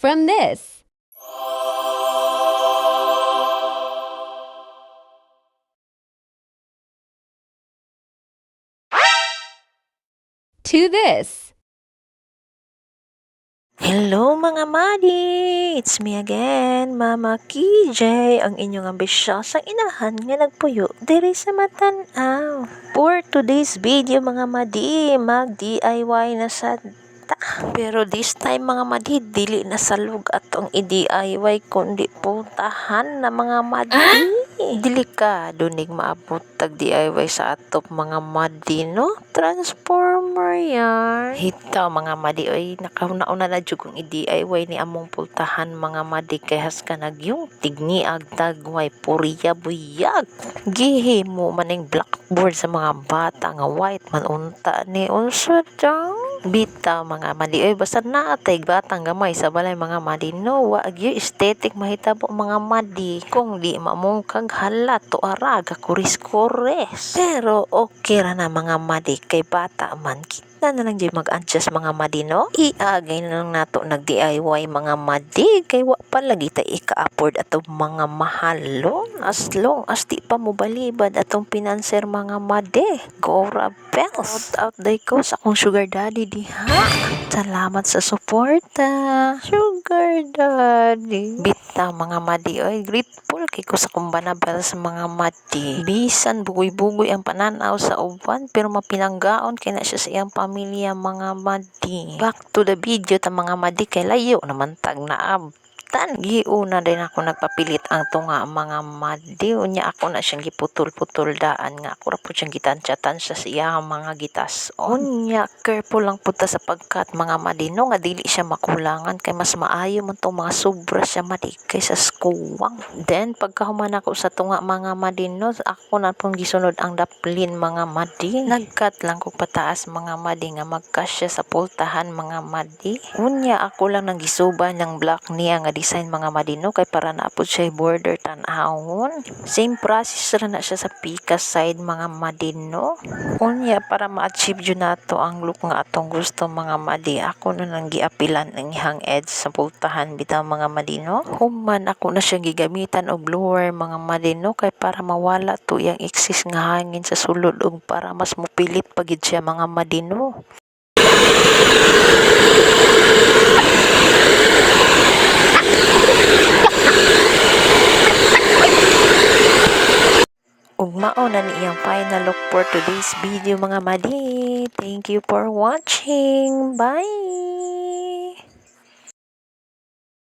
from this. To this. Hello mga madi! It's me again, Mama KJ, ang inyong ambisyosang inahan nga nagpuyo diri sa Matanaw. For today's video mga madi, mag-DIY na sa pero this time mga madi, dili na salug atong i-DIY kundi putahan na mga madi. Delikado nig maabot tag DIY sa atop mga madi no? Transformer yan. Hitaw mga madi, oy nakauna-una na jud kong i-DIY ni among pultahan mga madi kay has ka yung tigniag tagway purya buyag. Gihimo maning blackboard sa mga bata nga white man unta ni unsa daw. Bitaw mga madi, oy basta naatay batang gamay sa balay mga madi no, wa gyud aesthetic mahitabo mga madi kung di mamungkag halat to araga kuris-kuris. Pero okay ra na mga madi kay bata man kita na lang di mag-adjust mga madi no. Iagay na lang nato nag-DIY mga madi kay wa pa lagi ta ika-afford atong mga mahalo as long as di pa mo balibad atong pinanser mga madi. Go Rabels! Out day ko sa akong sugar daddy diha. Salamat sa suporta. Sugar daddy. Bita mga madi, oy grateful kay ko sa kumbanabal sa mga madi. Bisan bugoy-bugoy ang pananaw sa uban pero mapinanggaon kay na siya sa iyang pamilya mga madi. Back to the video ta mga madi kay layo naman tag naab. Giuna din ako nagpapilit ang tunga mga madi. Unya ako na siyang giputol-putol daan nga ako ra po siyang gitansya-tansya sa iyang mga gitas. Unya careful lang punta sa pagkat mga madi no nga dili siya makulangan kay mas maayo man tong mga sobra siya madi kaysa skuwang. Then pagkahuman ako sa tunga mga madi no, ako na pong gisunod ang daplin mga madi. Nagkat lang ko pataas mga madi nga magkasya sa pultahan mga madi. Unya ako lang nang gisuban ng black niya nga design mga madino kay para naapod siya border tan-awon. Same process ra na siya sa pika side mga madino. Unya para ma-achieve jud nato ang look nga atong gusto mga madi, ako na nang giapilan ang ihang edge sa pultahan bitaw mga madino. Human ako na siyang gigamitan og blower mga madino kay para mawala to yang excess nga hangin sa sulod ug para mas mupilit pagid siya mga madino. Ug mao na ni iyang final look for today's video mga madi. Thank you for watching. Bye!